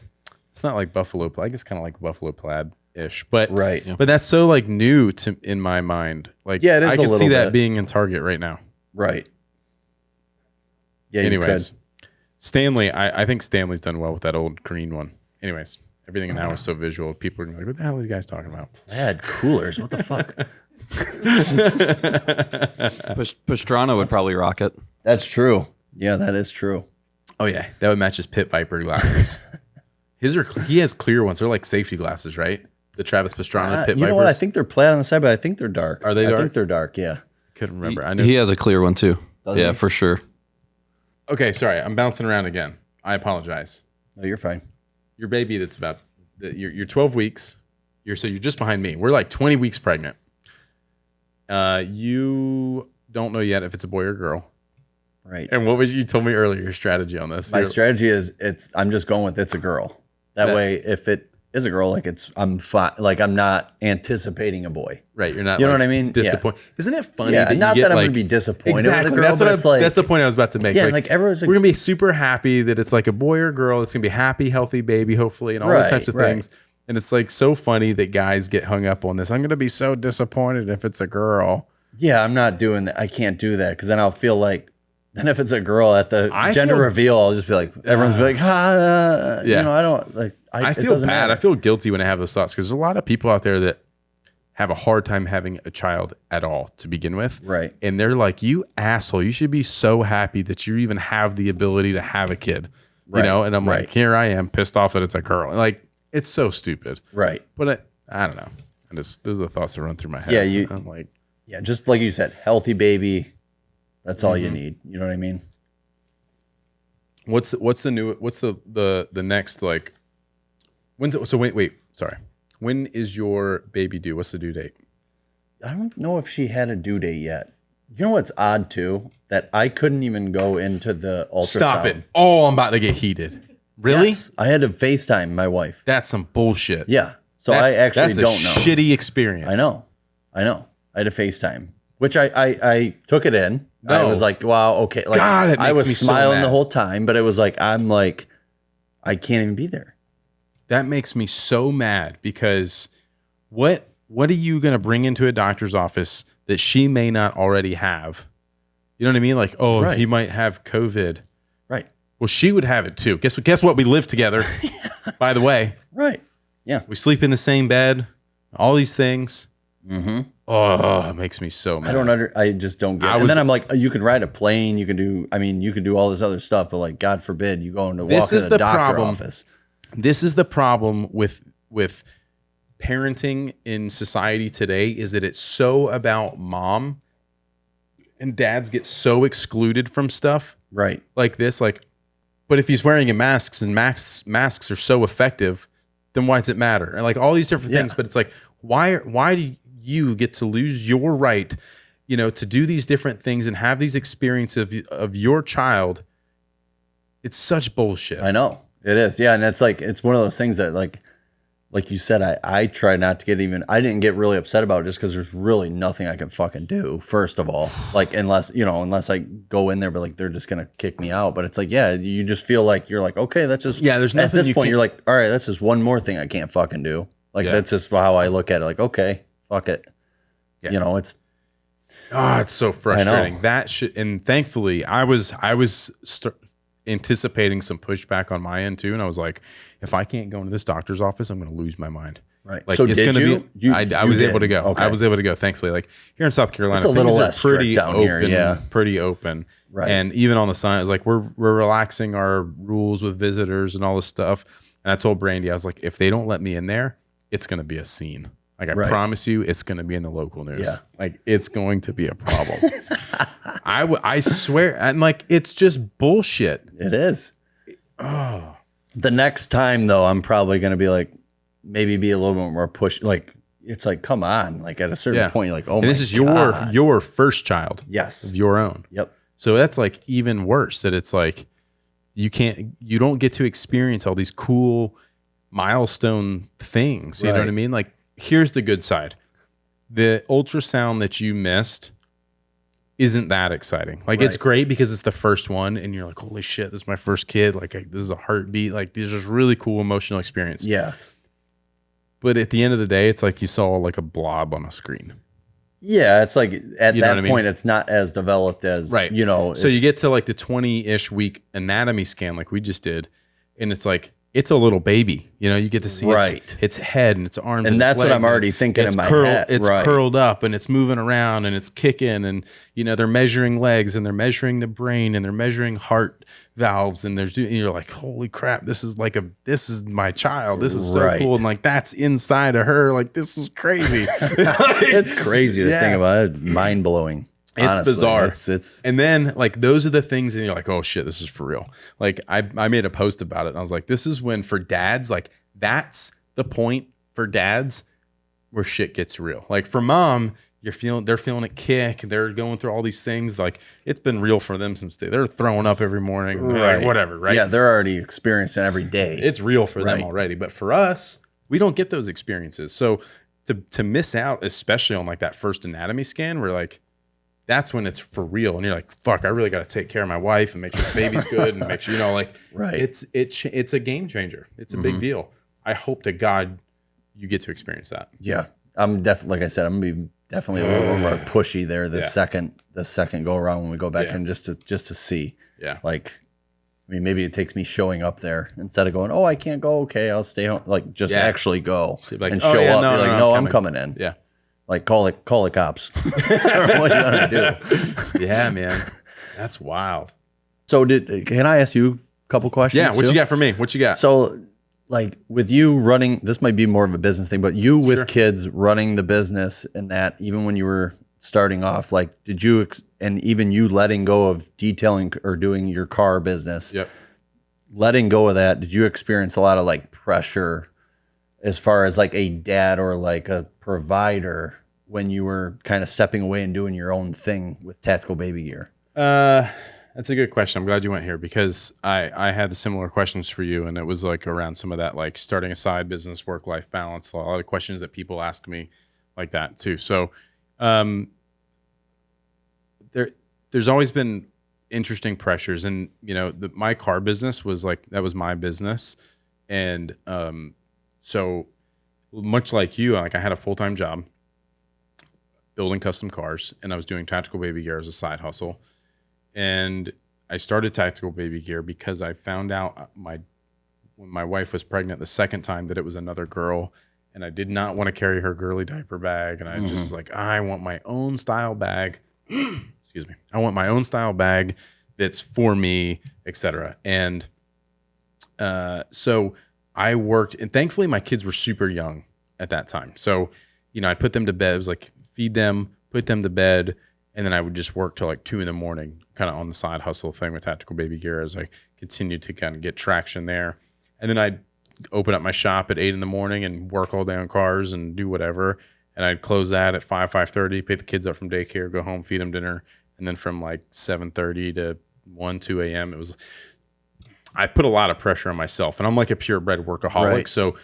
it's not like buffalo plaid. I guess kind of like buffalo plaid-ish. But Right. Yeah. but that's so like new to in my mind. Like Yeah, it is I a could see little that bit. being in Target right now. Right. Yeah. Anyways, Stanley, I think Stanley's done well with that old green one. Anyways, everything now is so visual. People are gonna be like, what the hell are these guys talking about? Plaid coolers. What the fuck? Pastrana would probably rock it. That's true. Yeah, that is true. Oh yeah, that would match his Pit Viper glasses. He has clear ones. They're like safety glasses, right? The Travis Pastrana Pit You Vipers. know what? I think they're plaid on the side, but I think they're dark. Are they I dark? think they're dark. Yeah. Couldn't remember. I know. He has a clear one too. Does Yeah, he? for sure. Okay, sorry, I'm bouncing around again. I apologize. No, you're fine. Your baby that's about you're 12 weeks. You're just behind me. We're like 20 weeks pregnant. You don't know yet if it's a boy or girl. Right. And what was you told me earlier your strategy on this? My strategy is I'm just going with it's a girl. That way, if it is a girl, I'm fine. Like I'm not anticipating a boy. Right, you're not. You know like, what I mean? Disappointed. Isn't it funny? Yeah, that not you get, that I'm like, gonna be disappointed Exactly. with a girl, That's but what it's like that's the point I was about to make. yeah, like everyone's like, we're gonna be super happy that it's like a boy or girl. It's gonna be a happy, healthy baby, hopefully, and all those Right, types of right. things. And it's like so funny that guys get hung up on this. I'm gonna be so disappointed if it's a girl. yeah, I'm not doing that. I can't do that because then I'll feel like. Then if it's a girl at the I gender feel- reveal, I'll just be like, everyone's be like, Yeah. you know, I don't like. I it feel doesn't bad. matter. I feel guilty when I have those thoughts because there's a lot of people out there that have a hard time having a child at all to begin with. Right. And they're like, you asshole, you should be so happy that you even have the ability to have a kid. Right, You know? And I'm right. like, here I am pissed off that it's a girl. Like, it's so stupid. Right. But I don't know. Those are the thoughts that run through my head. Yeah, I'm like, Yeah, just like you said, healthy baby. That's all Mm-hmm. you need. You know what I mean? what's the next like sorry. When is your baby due? What's the due date? I don't know if she had a due date yet. You know what's odd too? That I couldn't even go into the ultrasound. Stop it. Oh, I'm about to get heated. Really? Yes, I had to FaceTime my wife. That's some bullshit. Yeah. So I actually that's don't a know. shitty experience. I know. I had to FaceTime, which I took it in. I No. was like, wow, okay. Like, God, it I makes was me so smiling mad. the whole time, but it was like, I can't even be there. That makes me so mad because what are you going to bring into a doctor's office that she may not already have? You know what I mean? Like, oh, Right. he might have COVID. Right. Well, she would have it too. Guess what? We live together. By the way, Right. Yeah. we sleep in the same bed. All these things. Mm-hmm. Oh, it makes me so mad. I just don't get it. And then I'm like, you can ride a plane, you can do all this other stuff, but like, God forbid you go into walk in a doctor office. This is the problem with parenting in society today is that it's so about mom and dads get so excluded from stuff Right. like this. Like, but if he's wearing a mask and masks are so effective, then why does it matter? And like all these different Yeah. things, but it's like, why do you get to lose your right, to do these different things and have these experiences of your child? It's such bullshit. I know. It is. Yeah. And it's like, it's one of those things that like you said, I try not to I didn't get really upset about it just because there's really nothing I can fucking do, first of all. Like, unless I go in there, but like, they're just going to kick me out. But it's like, yeah, you just feel like you're like, okay, that's just, Yeah, there's at nothing this you point, can- you're like, all right, that's just one more thing I can't fucking do. Like, Yeah. that's just how I look at it. Like, okay, fuck it. Yeah. It's, Oh, it's so frustrating. know. That shit, and thankfully, I was anticipating some pushback on my end too, and I was like, if I can't go into this doctor's office, I'm going to lose my mind. right. Like, So it's did going to you? be. I was able to go. Okay. I was able to go. Thankfully, like here in South Carolina, It's a little things are less strict down here, yeah. pretty open. Right. And even on the sign, it's like we're relaxing our rules with visitors and all this stuff. And I told Brandy, I was like, if they don't let me in there, it's going to be a scene. Like I Right. promise you, it's going to be in the local news. Yeah. Like it's going to be a problem. I swear, and like it's just bullshit. It is. Oh. The next time though, I'm probably going to be like, maybe be a little bit more push. Like, it's like, come on. Like at a certain point, you're like, oh and my this is God. your first child. Yes. Of your own. Yep. So that's like even worse that it's like you don't get to experience all these cool milestone things. You know what I mean? Like, here's the good side. The ultrasound that you missed isn't that exciting. Like, it's great because it's the first one and you're like, holy shit, this is my first kid. Like, this is a heartbeat. Like, these are really cool emotional experience. Yeah. But at the end of the day, it's like you saw like a blob on a screen. Yeah, it's like at You know that what I mean? point, it's not as developed as, you know. So you get to like the 20-ish week anatomy scan like we just did, and it's like, it's a little baby. You know, you get to see its head and its arms. And that's what I'm already thinking in my head. It's curled up and it's moving around and it's kicking. And, you know, they're measuring legs and they're measuring the brain and they're measuring heart valves. And you're like, holy crap, this is my child. This is so cool. And like, that's inside of her. Like, this is crazy. It's crazy to think about it. Mind blowing. It's bizarre. It's and then like those are the things and you're like, oh shit, this is for real. Like I made a post about it and I was like, this is when for dads, like that's the point for dads where shit gets real. Like for mom, they're feeling it kick. They're going through all these things. Like it's been real for them since they're throwing up every morning, like, whatever. Right. Yeah. They're already experiencing every day. It's real for them already. But for us, we don't get those experiences. So to miss out, especially on like that first anatomy scan, we're like, that's when it's for real. And you're like, fuck, I really got to take care of my wife and make sure the baby's good and make sure, you know, like it's a game changer. It's a big deal. I hope to God you get to experience that. Yeah. I'm definitely, like I said, I'm going to be definitely a little more pushy there the second go around when we go back and just to see. Yeah. Like, I mean, maybe it takes me showing up there instead of going, oh, I can't go. Okay, I'll stay home. Like just actually go and show up. No, you're like, no, I'm coming in. Yeah. Like call the cops. What you gonna do? Yeah, man, that's wild. So can I ask you a couple questions? Yeah, what you got for me? What you got? So, like with you running, this might be more of a business thing, but you with kids running the business and that, even when you were starting off, like did you and even you letting go of detailing or doing your car business, letting go of that, did you experience a lot of like pressure as far as like a dad or like a provider when you were kind of stepping away and doing your own thing with Tactical Baby Gear? That's a good question. I'm glad you went here because I had similar questions for you, and it was like around some of that, like starting a side business, work-life balance, a lot of questions that people ask me like that too. So there's always been interesting pressures, and you know, my car business was like, that was my business. And so much like you, like I had a full-time job building custom cars, and I was doing Tactical Baby Gear as a side hustle. And I started Tactical Baby Gear because I found out when my wife was pregnant the second time that it was another girl, and I did not want to carry her girly diaper bag. And I just like, I want my own style bag. Excuse me. I want my own style bag that's for me, etc. And so I worked, and thankfully my kids were super young at that time. So, you know, I'd put them to bed. It was like feed them, put them to bed, and then I would just work till like 2 a.m, kind of on the side hustle thing with Tactical Baby Gear as I continued to kind of get traction there. And then I'd open up my shop at 8 a.m. and work all day on cars and do whatever. And I'd close that at 5:30, pick the kids up from daycare, go home, feed them dinner. And then from like 7:30 to 2 a.m, I put a lot of pressure on myself, and I'm like a purebred workaholic. So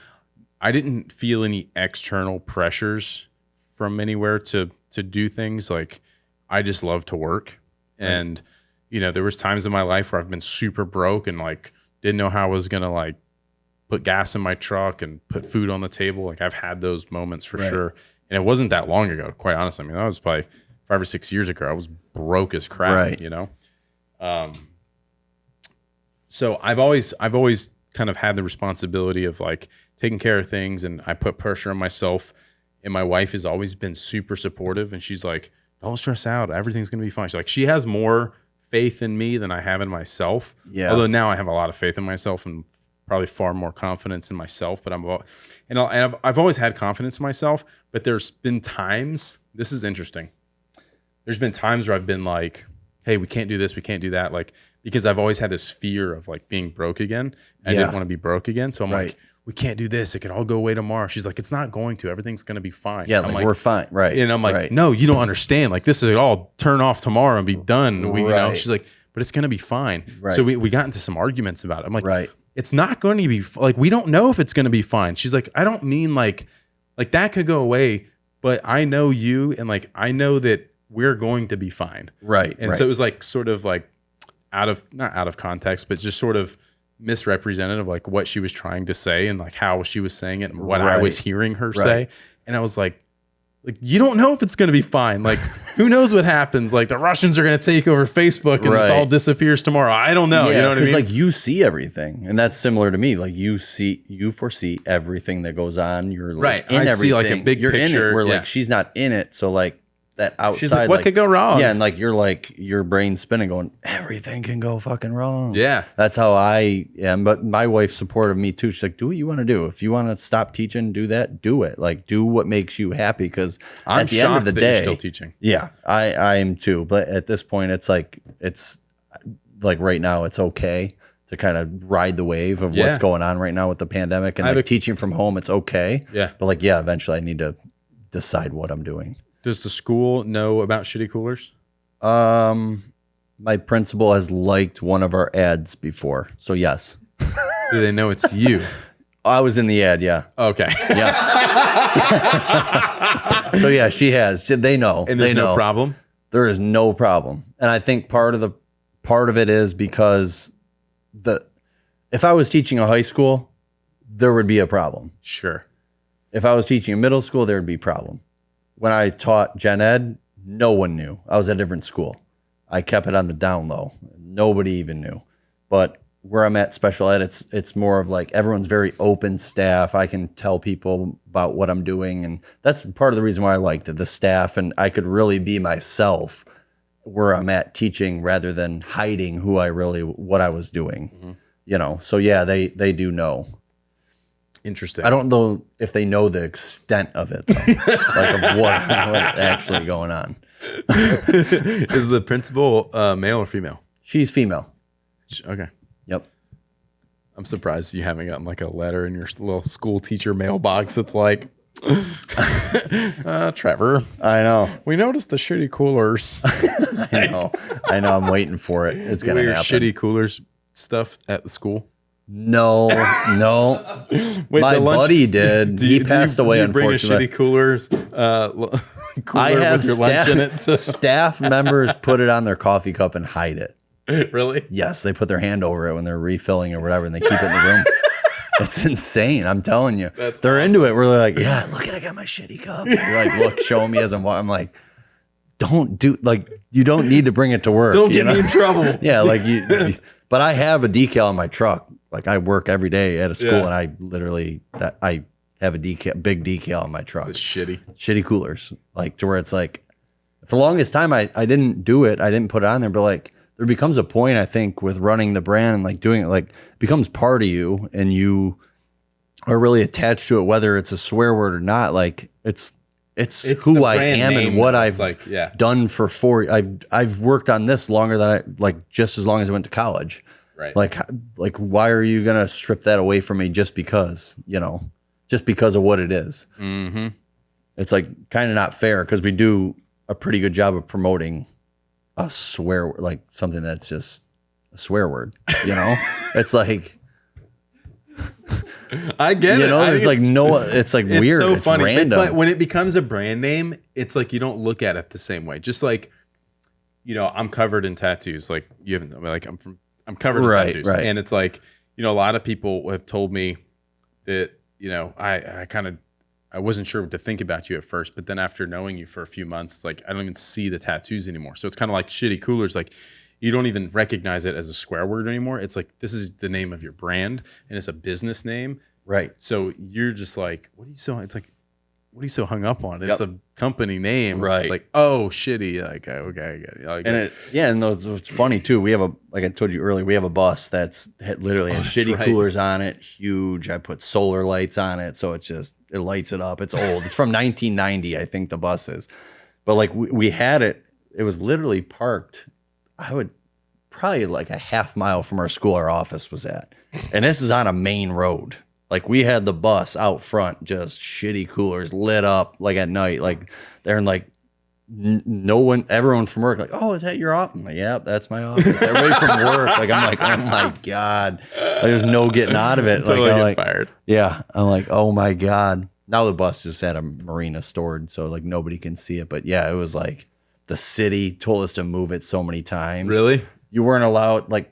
I didn't feel any external pressures from anywhere to do things. Like I just love to work. And, you know, there was times in my life where I've been super broke and like didn't know how I was going to like put gas in my truck and put food on the table. Like I've had those moments for sure. And it wasn't that long ago, quite honestly. I mean, that was probably 5 or 6 years ago. I was broke as crap, you know? So I've always kind of had the responsibility of like taking care of things, and I put pressure on myself, and my wife has always been super supportive, and she's like, don't stress out. Everything's going to be fine. She's like, she has more faith in me than I have in myself. Yeah. Although now I have a lot of faith in myself and probably far more confidence in myself, but I've always had confidence in myself, but there's been times, this is interesting. There's been times where I've been like, hey, we can't do this, we can't do that. Like, because I've always had this fear of like being broke again. I didn't want to be broke again. So I'm like, we can't do this. It could all go away tomorrow. She's like, it's not going to. Everything's going to be fine. Yeah, like we're fine. Right. And I'm like, no, you don't understand. Like this is all turn off tomorrow and be done. You know, she's like, but it's going to be fine. Right. So we got into some arguments about it. I'm like, it's not going to be like, we don't know if it's going to be fine. She's like, I don't mean like that could go away, but I know you, and like, I know that we're going to be fine. Right. And so it was like, sort of like not out of context, but just sort of misrepresented of like what she was trying to say and like how she was saying it and what I was hearing her say. And I was like, you don't know if it's going to be fine. Like, who knows what happens? Like, the Russians are going to take over Facebook and this all disappears tomorrow. I don't know. Yeah, you know what I mean? Because like you see everything, and that's similar to me. Like you foresee everything that goes on. You're like in everything. See like a big you're picture. in it. Where like she's not in it, so like that outside. She's like, what could go wrong? Yeah, and like you're like your brain's spinning, going, everything can go fucking wrong. Yeah, that's how I am. But my wife's supportive of me too. She's like, do what you want to do. If you want to stop teaching, do that. Do it. Like, do what makes you happy. Because at the end of the day, you're still teaching. Yeah, I am too. But at this point, it's like right now, it's okay to kind of ride the wave of what's going on right now with the pandemic and like teaching from home. It's okay. Yeah, but like eventually I need to decide what I'm doing. Does the school know about Shitty Coolers? My principal has liked one of our ads before, so yes. Do they know it's you? I was in the ad, yeah. Okay. Yeah. So yeah, she has. They know. And there's no problem? There is no problem. And I think part of it is because if I was teaching a high school, there would be a problem. Sure. If I was teaching a middle school, there would be a problem. When I taught gen ed, no one knew. I was at a different school. I kept it on the down low. Nobody even knew. But where I'm at special ed, it's more of like everyone's very open staff. I can tell people about what I'm doing. And that's part of the reason why I liked it, the staff. And I could really be myself where I'm at teaching rather than hiding what I was doing. Mm-hmm. You know, so yeah, they do know. Interesting. I don't know if they know the extent of it, though, like of what's actually going on. Is the principal male or female? She's female. Okay. Yep. I'm surprised you haven't gotten like a letter in your little school teacher mailbox. It's like, Trevor. I know. We noticed the Shitty Coolers. I know. I'm waiting for it. It's gonna happen. Shitty Coolers stuff at the school. No. Wait, my buddy did. He passed away, unfortunately. Do you bring a Shitty Coolers cooler I have with your lunch in it? Staff members put it on their coffee cup and hide it. Really? Yes, they put their hand over it when they're refilling or whatever, and they keep it in the room. It's insane. I'm telling you. They're awesome. Into it. We're like, yeah, look at I got my shitty cup. You're like, look, show me as I'm like, you don't need to bring it to work. Don't get me in trouble. Yeah, but I have a decal on my truck. Like I work every day at a school, and I have a big decal on my truck. It's Shitty Coolers. Like to where it's like, for the longest time, I didn't do it. I didn't put it on there, but like there becomes a point, I think, with running the brand and like doing it, like it becomes part of you, and you are really attached to it, whether it's a swear word or not. Like it's who I am and what I've done for 4 years. I've worked on this longer than just as long as I went to college. Right. Like why are you going to strip that away from me just because of what it is? Mm-hmm. It's like kind of not fair because we do a pretty good job of promoting a swear, like something that's just a swear word, It's like, I get it. It's like it's like weird. So it's funny. random. But when it becomes a brand name, it's like you don't look at it the same way. Just like, I'm covered in tattoos. Like you haven't. Like I'm covered in tattoos, and it's like a lot of people have told me that I wasn't sure what to think about you at first, but then after knowing you for a few months, it's like I don't even see the tattoos anymore. So it's kind of like Shitty Coolers, like. You don't even recognize it as a swear word anymore. It's like, this is the name of your brand and it's a business name. Right. So you're just like, what are you so hung up on? It's a company name. Right. It's like, oh, Shitty. Like, okay, I get it. And it's funny too. We have like I told you earlier, we have a bus that's literally has Shitty Coolers on it. Huge. I put solar lights on it. So it lights it up. It's old. It's from 1990, I think the bus is. But like we had it. It was literally parked. I would probably like a half mile from our school our office was at. And this is on a main road. Like we had the bus out front, just Shitty Coolers lit up like at night. Like they're in like no one, everyone from work, like, oh, is that your office? I'm like, yeah, that's my office. Everybody from work, like, I'm like, oh my God, like, there's no getting out of it. Totally like, getting fired. Yeah, I'm like, oh my God. Now the bus is at a marina stored, so like nobody can see it. But yeah, it was like the city told us to move it so many times. Really? You weren't allowed, like,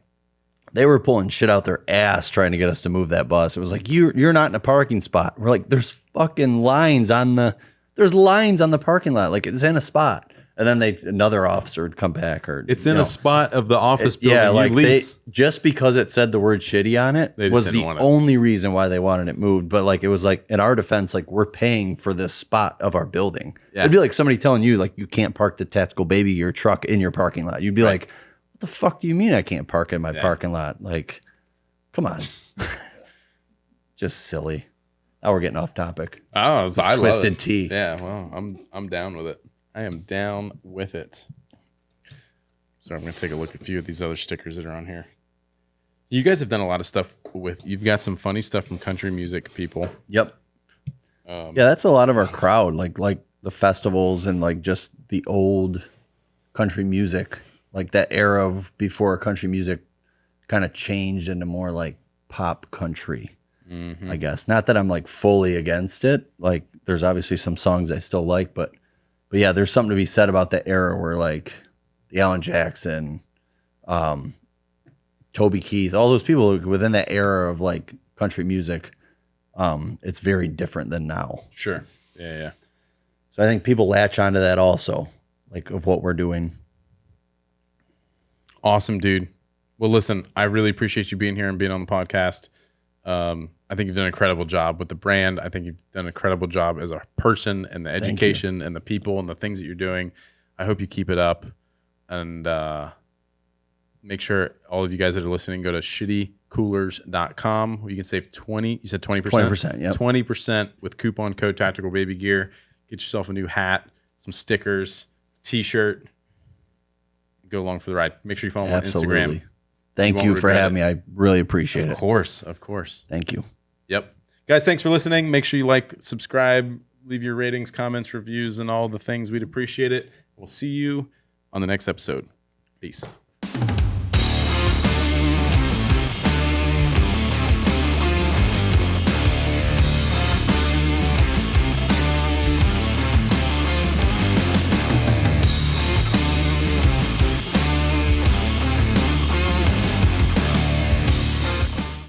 they were pulling shit out their ass trying to get us to move that bus. It was like, you're not in a parking spot. We're like, there's fucking lines on the parking lot. Like, it's in a spot. And then another officer would come back, or it's in a spot of the office building. Yeah, like you lease. just because it said the word shitty on it was the only reason why they wanted it moved. But like, it was like, in our defense, like, we're paying for this spot of our building. Yeah. It'd be like somebody telling you, like, you can't park the tactical baby gear truck in your parking lot. You'd be like, what the fuck do you mean I can't park in my parking lot? Like, come on. Just silly. Now we're getting off topic. Oh, I Twisted love it. tea. Yeah, well, I'm down with it. I am down with it. So I'm going to take a look at a few of these other stickers that are on here. You guys have done a lot of stuff you've got some funny stuff from country music people. Yep. Yeah, that's a lot of our crowd, like the festivals and like just the old country music, like that era of before country music kind of changed into more like pop country, I guess. Not that I'm like fully against it. Like, there's obviously some songs I still like, but yeah, there's something to be said about that era where like the Alan Jackson, Toby Keith, all those people within that era of like country music, it's very different than now. Sure. Yeah. So I think people latch onto that also, like, of what we're doing. Awesome, dude. Well, listen, I really appreciate you being here and being on the podcast. I think you've done an incredible job with the brand. I think you've done an incredible job as a person and the education and the people and the things that you're doing. I hope you keep it up, and make sure all of you guys that are listening go to shittycoolers.com where you can save 20. You said 20%? 20%, yep. 20% with coupon code Tactical Baby Gear. Get yourself a new hat, some stickers, t-shirt. Go along for the ride. Make sure you follow me on Instagram. Thank you for having me. I really appreciate it. Of course. Thank you. Yep. Guys, thanks for listening. Make sure you like, subscribe, leave your ratings, comments, reviews, and all the things. We'd appreciate it. We'll see you on the next episode. Peace.